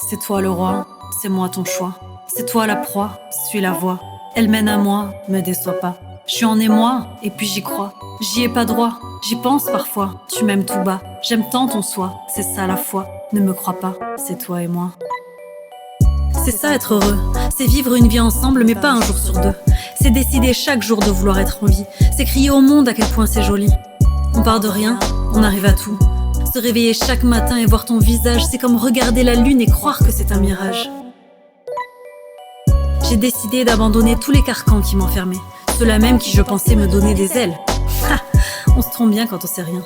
C'est toi le roi, c'est moi ton choix. C'est toi la proie, suis la voie. Elle mène à moi, me déçois pas. Je suis en émoi, et puis j'y crois. J'y ai pas droit, j'y pense parfois. Tu m'aimes tout bas, j'aime tant ton soi. C'est ça la foi, ne me crois pas, c'est toi et moi. C'est ça être heureux, c'est vivre une vie ensemble mais pas un jour sur deux. C'est décider chaque jour de vouloir être en vie. C'est crier au monde à quel point c'est joli. On part de rien, on arrive à tout. Se réveiller chaque matin et voir ton visage, c'est comme regarder la lune et croire que c'est un mirage. J'ai décidé d'abandonner tous les carcans qui m'enfermaient, ceux-là même qui je pensais me donner des ailes. On se trompe bien quand on sait rien.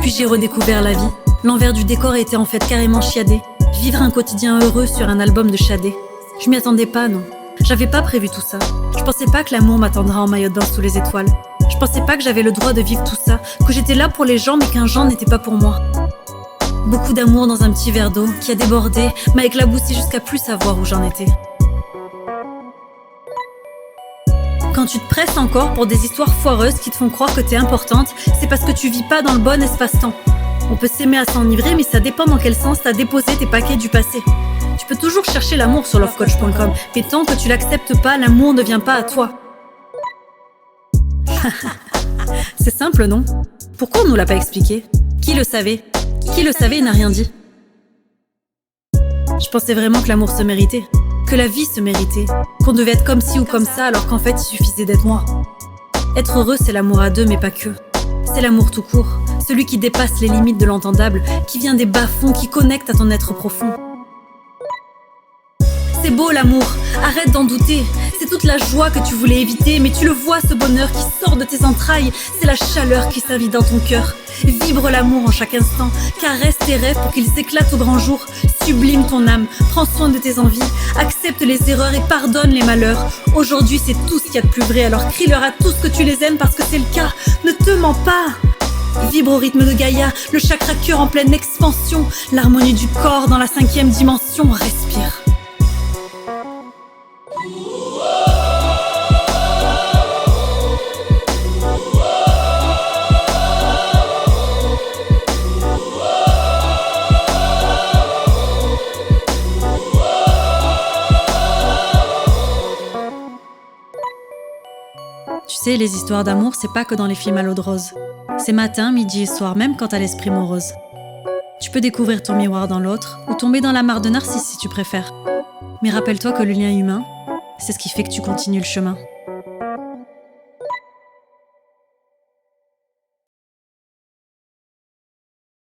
Puis j'ai redécouvert la vie. L'envers du décor était en fait carrément chiadé. Vivre un quotidien heureux sur un album de Shadé. Je m'y attendais pas, non. J'avais pas prévu tout ça. Je pensais pas que l'amour m'attendra en maillot de bain sous les étoiles. Je pensais pas que j'avais le droit de vivre tout ça, que j'étais là pour les gens mais qu'un genre n'était pas pour moi. Beaucoup d'amour dans un petit verre d'eau qui a débordé, m'a éclaboussé jusqu'à plus savoir où j'en étais. Quand tu te presses encore pour des histoires foireuses qui te font croire que t'es importante, c'est parce que tu vis pas dans le bon espace-temps. On peut s'aimer à s'enivrer, mais ça dépend dans quel sens t'as déposé tes paquets du passé. Tu peux toujours chercher l'amour sur lovecoach.com, mais tant que tu l'acceptes pas, l'amour ne vient pas à toi. C'est simple, non? Pourquoi on nous l'a pas expliqué? Qui le savait? Qui le savait et n'a rien dit? Je pensais vraiment que l'amour se méritait, que la vie se méritait, qu'on devait être comme ci ou comme ça alors qu'en fait il suffisait d'être moi. Être heureux c'est l'amour à deux mais pas que. C'est l'amour tout court, celui qui dépasse les limites de l'entendable, qui vient des bas-fonds, qui connecte à ton être profond. C'est beau l'amour, arrête d'en douter. C'est toute la joie que tu voulais éviter, mais tu le vois ce bonheur qui sort de tes entrailles. C'est la chaleur qui s'invite dans ton cœur. Vibre l'amour en chaque instant, caresse tes rêves pour qu'ils éclatent au grand jour. Sublime ton âme, prends soin de tes envies, accepte les erreurs et pardonne les malheurs. Aujourd'hui c'est tout ce qu'il y a de plus vrai, alors crie-leur à tous que tu les aimes parce que c'est le cas. Ne te mens pas. Vibre au rythme de Gaïa, le chakra cœur en pleine expansion, l'harmonie du corps dans la 5e dimension. Respire. Tu sais, les histoires d'amour, c'est pas que dans les films à l'eau de rose. C'est matin, midi et soir, même quand t'as l'esprit morose. Tu peux découvrir ton miroir dans l'autre, ou tomber dans la mare de Narcisse si tu préfères. Mais rappelle-toi que le lien humain, c'est ce qui fait que tu continues le chemin.